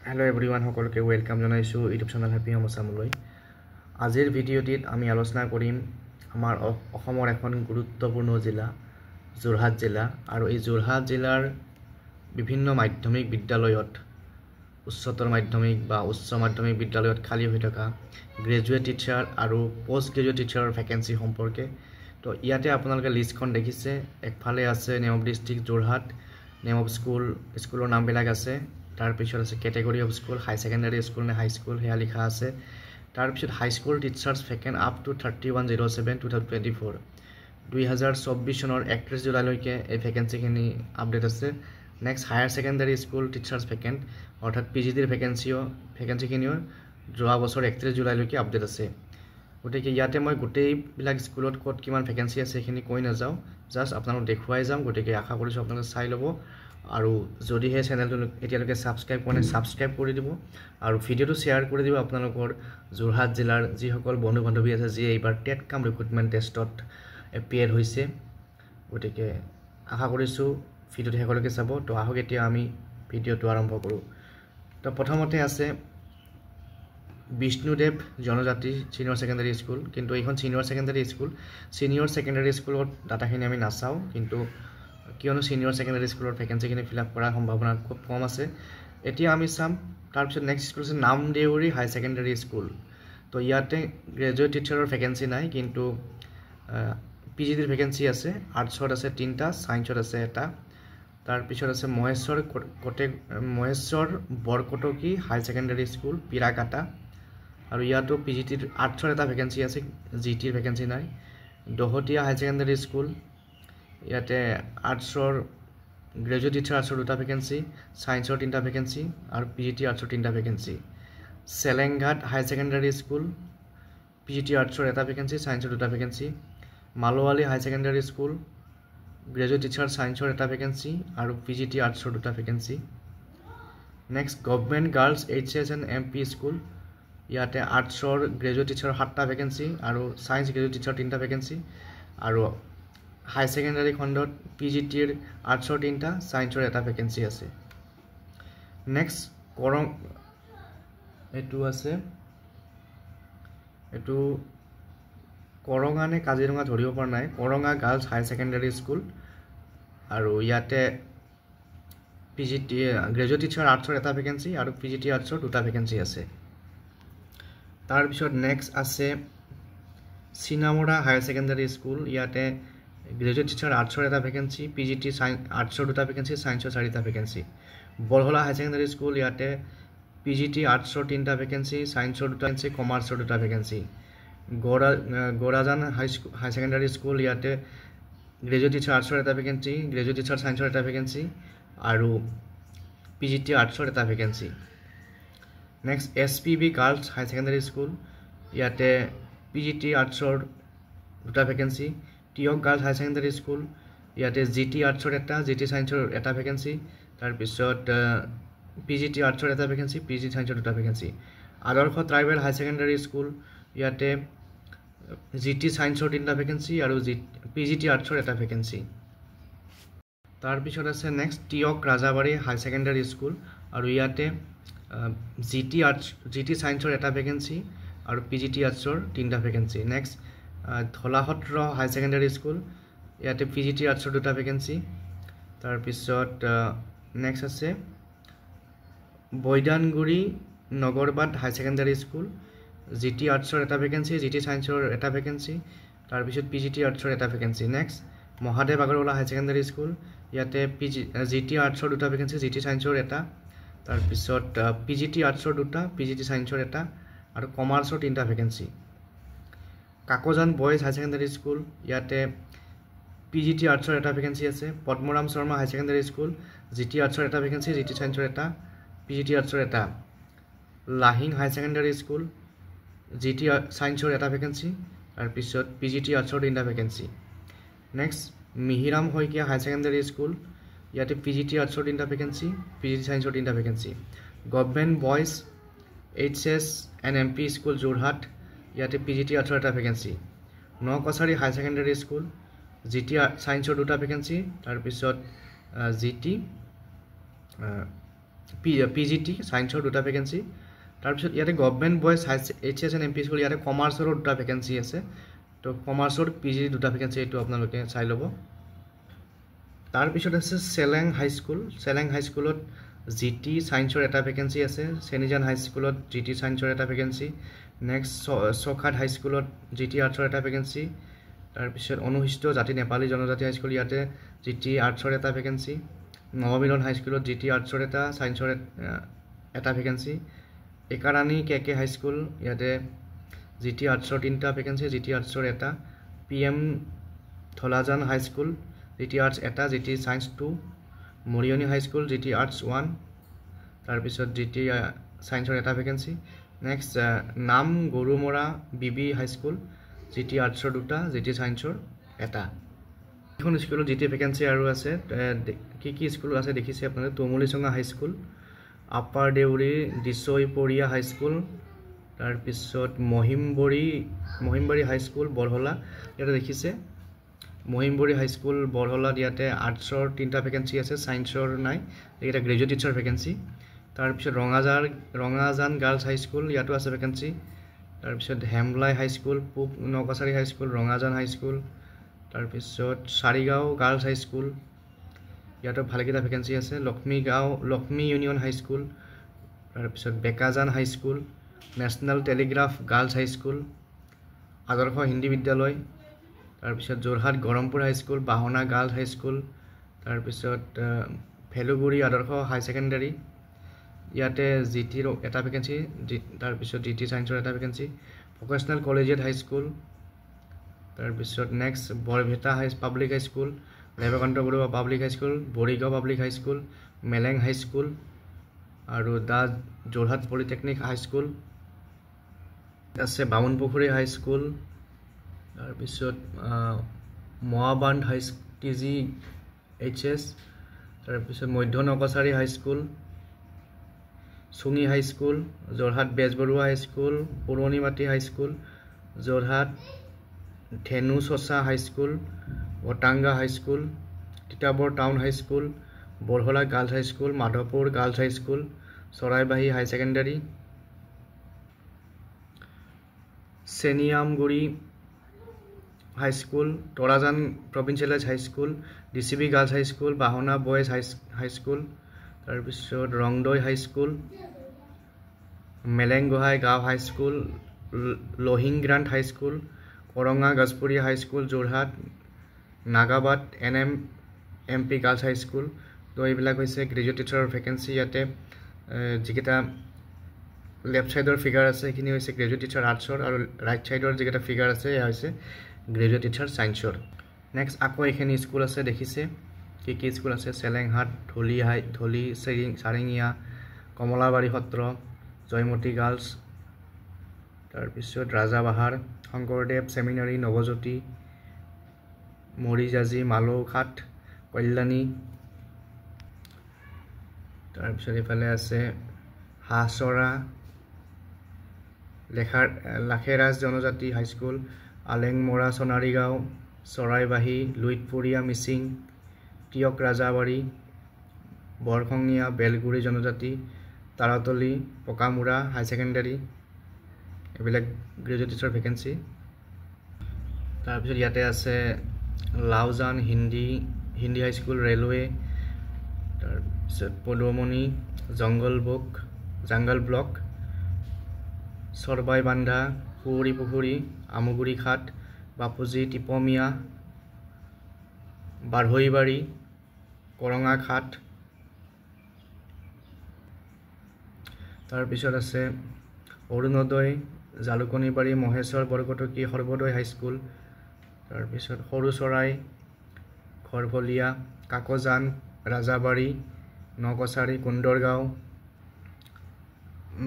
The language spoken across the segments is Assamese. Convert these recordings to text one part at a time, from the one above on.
Hello everyone, সকলোকে ওয়েলকাম জনাইছো ইউটিউব চেনেল হ্যাপি হোম আসামলৈ। আজিৰ ভিডিঅ'টিত আমি আলোচনা কৰিম আমাৰ অসমৰ এখন গুৰুত্বপূৰ্ণ জিলা যোৰহাট জিলা আৰু এই যোৰহাট জিলাৰ বিভিন্ন মাধ্যমিক বিদ্যালয়ত উচ্চতৰ মাধ্যমিক বা উচ্চ মাধ্যমিক বিদ্যালয়ত খালী হৈ থকা গ্ৰেজুৱেট টিচাৰ আৰু পোষ্ট গ্ৰেজুৱেট টিচাৰৰ ভ্যাকেন্সি সম্পৰ্কে। তো ইয়াতে আপোনালোকে লিষ্টখন দেখিছে, একফালে আছে name of district Jorhat, name of স্কুলৰ নামবিলাক আছে, তাৰপিছত আছে category of school, high secondary school নে হাই স্কুল সেয়া লিখা আছে। তাৰপিছত high school teachers vacant up to 3107/2024 2024 চনৰ 31 জুলাইলৈকে এই ভেকেন্সিখিনি আপডেট আছে। Next higher secondary school teachers vacant অৰ্থাৎ PGDৰ ভেকেন্সিখিনিও যোৱা বছৰ 31 জুলাইলৈকে আপডেট আছে। গতিকে ইয়াতে মই গোটেইবিলাক স্কুলত ক'ত কিমান ভেকেন্সি আছে সেইখিনি কৈ নাযাওঁ, জাষ্ট আপোনালোক দেখুৱাই যাম। গতিকে আশা কৰিছোঁ আপোনালোকে চাই ল'ব আৰু যদিহে চেনেলটো এতিয়ালৈকে ছাবস্ক্ৰাইব কৰা নাই ছাবস্ক্ৰাইব কৰি দিব আৰু ভিডিঅ'টো শ্বেয়াৰ কৰি দিব আপোনালোকৰ যোৰহাট জিলাৰ যিসকল বন্ধু বান্ধৱী আছে যিয়ে এইবাৰ টেট কাম ৰিক্ৰুটমেণ্ট টেষ্টত এপিয়াৰ হৈছে। গতিকে আশা কৰিছোঁ ভিডিঅ'টো শেষলৈকে চাব। তো আহক এতিয়া আমি ভিডিঅ'টো আৰম্ভ কৰোঁ। তো প্ৰথমতে আছে বিষ্ণুদেৱ জনজাতি ছিনিয়ৰ ছেকেণ্ডাৰী স্কুল, কিন্তু এইখন ছিনিয়ৰ ছেকেণ্ডাৰী স্কুলত ডাটাখিনি আমি নাচাওঁ, কিন্তু কিয়নো ছিনিয়ৰ ছেকেণ্ডাৰী স্কুলৰ ভেকেন্সিখিনি ফিল আপ কৰাৰ সম্ভাৱনা খুব কম আছে। এতিয়া আমি চাম। তাৰপিছত নেক্সট স্কুল আছে নামদেউৰী হাই ছেকেণ্ডাৰী স্কুল। তো ইয়াতে গ্ৰেজুৱেট টিচাৰৰ ভেকেন্সি নাই, কিন্তু PGDৰ ভেকেন্সি আছে। আৰ্টছত আছে 3টা, ছায়েন্সত আছে 1টা। তাৰপিছত আছে মহেশ্বৰ বৰকটকী হাই ছেকেণ্ডাৰী স্কুল পিৰাকাটা, আৰু ইয়াতো PGDৰ আৰ্টছৰ 1টা ভেকেন্সি আছে, GTৰ ভেকেন্সি নাই। দহতীয়া হাই ছেকেণ্ডাৰী স্কুল, ইয়াতে আৰ্টছৰ গ্ৰেজুৱেট টিচাৰ আৰ্টছৰ 2টা ভেকেন্সি, ছায়েন্সৰ 3টা ভেকেন্সি আৰু PGT আৰ্টছৰ 3টা ভেকেন্সি। চেলেংঘাট হাই ছেকেণ্ডাৰী স্কুল, PGT আৰ্টছৰ 1টা ভেকেন্সি, ছায়েন্সৰ 2টা ভেকেন্সি। মালোৱালী হাই ছেকেণ্ডাৰী স্কুল, গ্ৰেজুৱেট টিচাৰ ছায়েন্সৰ 1টা ভেকেন্সি আৰু PGT আৰ্টছৰ 2টা vacancy. Next government girls HSNMP school, ইয়াতে আৰ্টছৰ গ্ৰেজুৱেট টিচাৰৰ 7টা ভেকেন্সি আৰু ছায়েন্স গ্ৰেজুৱেট টিচাৰৰ 3টা ভেকেন্সি। আৰু হাই ছেকেণ্ডাৰী খণ্ডত PGTৰ আৰ্টছৰ 3টা, ছায়েন্সৰ 1টা ভেকেন্সি আছে। নেক্সট এইটো কৰঙা নে কাজিৰঙা ধৰিব পৰা নাই, Koranga girls high secondary school, আৰু ইয়াতে PGT গ্ৰেজুৱেট টিচাৰ আৰ্টছৰ 1টা ভেকেন্সি আৰু PGT আৰ্টছৰ 2টা ভেকেন্সি আছে। তাৰপিছত নেক্সট আছে চিনামৰা হায়াৰ ছেকেণ্ডাৰী স্কুল, ইয়াতে গ্ৰেজুৱেট টিচাৰ আৰ্টছৰ 1টা ভেকেন্সি, PGT আৰ্টছৰ 2টা ভেকেন্সি, ছায়েন্সৰ 4টা vacancy. Borhola high secondary school, ইয়াতে PGT আৰ্টছৰ 3টা ভেকেন্সি, ছায়েন্সৰ 2টা ভেকেন্সি, কমাৰ্চৰ 2টা vacancy. Garajan high secondary school, ইয়াতে গ্ৰেজুৱেট টিচাৰ আৰ্টছৰ 1টা ভেকেন্সি, গ্ৰেজুৱেট টিচাৰ ছায়েন্সৰ 1টা ভেকেন্সি আৰু PGT আৰ্টছৰ 1টা vacancy. Next SPB girls high secondary school, ইয়াতে PGT আৰ্টছৰ 2টা vacancy. Teok girls high secondary school, ইয়াতে GT আৰ্টছৰ 1টা, GT ছায়েন্সৰ 1টা ভেকেন্সি। তাৰপিছত PGT আৰ্টছৰ 1টা ভেকেন্সি, PGT ছায়েন্সৰ 2টা vacancy. Adarsha tribal high secondary school, ইয়াতে GT ছায়েন্সৰ 3টা ভেকেন্সি আৰু PGT আৰ্টছৰ 1টা ভেকেন্সি। তাৰপিছত আছে নেক্সট টিয়ক ৰাজাবাৰী হাই ছেকেণ্ডাৰী স্কুল, আৰু ইয়াতে GT ছায়েন্সৰ 1টা ভেকেন্সি আৰু PGT আৰ্টছৰ 3টা vacancy. Next Dhalasatra high secondary school, ইয়াতে PGT আৰ্টছৰ 2টা ভেকেন্সি। তাৰপিছত নেক্সট আছে Boidanguri Nagarbad high secondary school, GT আৰ্টছৰ 1টা ভেকেন্সি, GT ছায়েন্সৰ 1টা ভেকেন্সি, তাৰপিছত PGT আৰ্টছৰ 1টা vacancy. Next Mahadev Agarwala high secondary school, ইয়াতে GT আৰ্টছৰ 2টা ভেকেন্সি, GT ছায়েন্সৰ 1টা, তাৰপিছত PGT আৰ্টছৰ 2টা, PGT ছায়েন্সৰ 1টা আৰু কমাৰ্চৰ 3টা vacancy. Kakojan boys high secondary school, ইয়াতে PGT আৰ্টছৰ 1টা ভেকেন্সি আছে। Padmaram Sarma high secondary school, GT আৰ্টছৰ 1টা ভেকেন্সি, GT ছায়েন্সৰ 1টা, PGT আৰ্টছৰ 1টা। Lahing high secondary school, GT ছায়েন্সৰ 1টা ভেকেন্সি, তাৰপিছত PGT আৰ্টছৰ 3টা vacancy. Next Mihiram Saikia high secondary school, ইয়াতে PGT আৰ্টছৰ 3টা ভেকেন্সি, PGT ছায়েন্সৰ 3টা vacancy. Government boys HSNMP school Jorhat, ইয়াতে PGT আৰ্টছৰ 1টা ভেকেন্সি। নকছাৰী হাই ছেকেণ্ডাৰী স্কুল, GT ছায়েন্সৰ 2টা ভেকেন্সি, তাৰপিছত GT PGT সায়েন্সৰ দুটা ভেকেন্সি তাৰপিছত ইয়াতে গভৰ্ণমেণ্ট বয়েজ HSNMP স্কুল ইয়াতে কমাৰ্চৰ দুটা ভেকেন্সি আছে তো কমাৰ্চৰ PG দুটা ভেকেন্সি এইটো আপোনালোকে চাই ল'ব তাৰপিছত আছে চেলেং হাই স্কুলত GT সায়েন্সৰ এটা ভেকেন্সি আছে চেনিজান হাই স্কুলত GT সায়েন্সৰ এটা ভেকেন্সি নেক্সট চখাট হাই স্কুলত GT আৰ্টছৰ এটা ভেকেন্সি তাৰপিছত অনুষ্ঠিত জাতি নেপালী জনজাতি হাই স্কুল ইয়াতে GT আৰ্টছৰ এটা ভেকেন্সি নৱমিলন হাই স্কুলত GT আৰ্টছৰ এটা সায়েন্সৰ এটা ভেকেন্সি একাৰানী KK হাই স্কুল ইয়াতে GT আৰ্টছৰ তিনটা ভেকেন্সি GT আৰ্টছৰ এটা PM ধলাজান হাই স্কুল GT আৰ্টছ এটা GT সায়েন্স 2 মৰিয়নি হাই স্কুল GT আৰ্টছ 1 তাৰপিছত GT সায়েন্সৰ এটা ভেকেন্সি নেক্সট নাম গৰুমৰা BB হাই স্কুল GT আৰ্টছৰ দুটা GT সায়েন্সৰ এটা এখন স্কুলত GT ভেকেন্সি আৰু আছে কি স্কুল আছে দেখিছে আপোনালোকে তমুলিচঙা হাই স্কুল আপাৰ দেউৰি দিছৈপৰীয়া হাই স্কুল তাৰপিছত মহিমবাৰী হাই স্কুল বৰহলা ইয়াতে দেখিছে মহিমবাৰী হাই স্কুল বৰহলাত ইয়াতে আৰ্টছৰ তিনটা ভেকেন্সি আছে সায়েন্সৰ নাই এটা গ্ৰেজুৱেট টিচাৰ ভেকেন্সি তাৰপিছত ৰঙাজান গাৰ্লছ হাই স্কুল ইয়াতো আছে ভেকেন্সি তাৰপিছত হেমলাই হাই স্কুল পূব নকাছাৰী হাই স্কুল ৰঙাজান হাই স্কুল তাৰপিছত চাৰিগাঁও গাৰ্লছ হাই স্কুল ইয়াতো ভালেকেইটা ভেকেন্সি আছে লক্ষ্মী ইউনিয়ন হাই স্কুল তাৰপিছত বেকাজান হাই স্কুল নেশ্যনেল টেলিগ্ৰাফ গাৰ্লছ হাই স্কুল আদৰ্শ হিন্দী বিদ্যালয় তাৰপিছত যোৰহাট গৰমপুৰ হাই স্কুল বাহনা গাৰ্লছ হাই স্কুল তাৰপিছত ভেলুগুৰি আদৰ্শ হাই ছেকেণ্ডাৰী ইয়াতে GTৰ এটা ভেকেন্সি তাৰপিছত GT সায়েন্সৰ এটা ভেকেন্সি ভোকেশ্যনেল কলেজিয়েট হাই স্কুল তাৰপিছত নেক্সট বৰভেটা পাব্লিক হাই স্কুল দেৱকান্ত বৰুৱা পাব্লিক হাই স্কুল বৰিগাঁও পাব্লিক হাই স্কুল মেলেং হাই স্কুল আৰু যোৰহাট পলিটেকনিক হাই স্কুল আছে বামুণপুখুৰী হাই স্কুল তাৰপিছত মহাবান্ধ হাই TGHS তাৰপিছত মধ্য নকাছাৰী হাই স্কুল চুঙি হাই স্কুল যোৰহাট বেজবৰুৱা হাই স্কুল পুৰণিমাটি হাই স্কুল যোৰহাট ধেনু চচা হাই স্কুল বটাংগা হাই স্কুল তিতাবৰ টাউন হাই স্কুল বৰহলা গাৰ্লছ হাই স্কুল মাধৱপুৰ গাৰ্লছ হাই স্কুল চৰাইবাহী হাই ছেকেণ্ডাৰী চেনিয়ামগুৰি হাই স্কুল তৰাজান প্ৰভিন্সিয়েলাইজ হাই স্কুল DCB গাৰ্লছ হাই স্কুল বাহনা বয়েজ হাই স্কুল তাৰপিছত ৰংদৈ হাই স্কুল মেলেংগোহাই গাঁও হাই স্কুল লহিংগ্ৰাণ্ট হাই স্কুল কৰঙা গজপুৰীয়া হাই স্কুল যোৰহাট নাগাবাদ NMMP গাৰ্লছ হাই স্কুল তো এইবিলাক হৈছে গ্ৰেজুৱেট টিচাৰৰ ভেকেন্সি ইয়াতে যিকেইটা লেফ্ট ছাইডৰ ফিগাৰ আছে সেইখিনি হৈছে গ্ৰেজুৱেট টিচাৰ আৰ্টছৰ আৰু ৰাইট ছাইডৰ যিকেইটা ফিগাৰ আছে এয়া হৈছে গ্ৰেজুৱেট টিচাৰ সায়েন্সৰ নেক্সট আকৌ এইখিনি স্কুল আছে দেখিছে কি স্কুল আছে চেলেংহাট ধলি চাৰিঙীয়া কমলাবাৰী সত্ৰ জয়মতী গাৰ্লছ তাৰপিছত ৰাজাবাহাৰ শংকৰদেৱ ছেমিনাৰী নৱজ্যোতি মৰিজাজি মালৌঘাট কল্যাণী তাৰপিছত এইফালে আছে হাছৰা লাখেৰাজ জনজাতি হাই স্কুল আলেংমৰা সোণাৰীগাঁও চৰাইবাহী লুইতপুৰীয়া মিচিং টিয়ক ৰাজাবাৰী বৰখঙীয়া বেলগুৰি জনজাতি তাৰাতলি পকামুৰা হাই ছেকেণ্ডাৰী এইবিলাক গ্ৰেজুৱেট টিচাৰ ভেকেন্সি তাৰপিছত ইয়াতে আছে লাওজান হিন্দী হাই স্কুল ৰেলৱে তাৰপিছত পদুমণি জংগল ব্লক চৰবাইবান্ধা কুঁৱৰী পুখুৰী আমুগুৰি ঘাট বাপুজি টিপমীয়া বাৰহৈবাৰী কৰঙা ঘাট তাৰপিছত আছে অৰুণোদয় জালুকনীবাৰী মহেশ্বৰ বৰকটকী সৰ্বোদয় হাই স্কুল তাৰপিছত সৰুচৰাই ঘৰভলীয়া কাকজান ৰাজাবাৰী নকছাৰী কুন্দৰগাঁও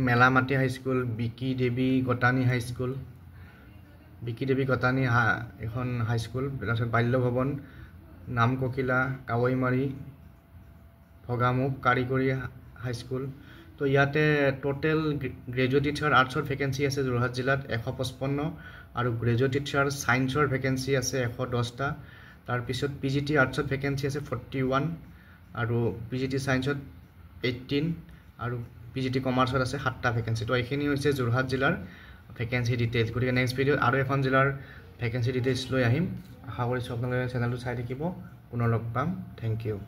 মেলামাটি হাই স্কুল বিকি দেৱী গতানী হাই স্কুল এখন হাই স্কুল তাৰপিছত বাল্য ভৱন নামককিলা কাৱৈমাৰী ভগামুখ কাৰিকৰী হাই স্কুল তো ইয়াতে টোটেল গ্ৰেজুৱেট টিচাৰ আৰ্টছৰ ভেকেন্সি আছে যোৰহাট জিলাত 155 আৰু গ্ৰেজুৱেট টিচাৰ সায়েন্সৰ ভেকেন্সি আছে 110টা তাৰপিছত PGT আৰ্টছত ভেকেন্সি আছে 41 আৰু PGT সায়েন্সত 18 আৰু PGT কমাৰ্চত আছে 7টা ভেকেন্সি তো এইখিনি হৈছে যোৰহাট জিলাৰ ভেকেন্সি ডিটেইলছ গতিকে নেক্সট ভিডিঅ'ত আৰু এখন জিলাৰ ভেকেন্সি ডিটেইলছ লৈ আহিম আশা কৰিছোঁ আপোনালোকে চেনেলটো চাই থাকিব পুনৰ লগ পাম থেংক ইউ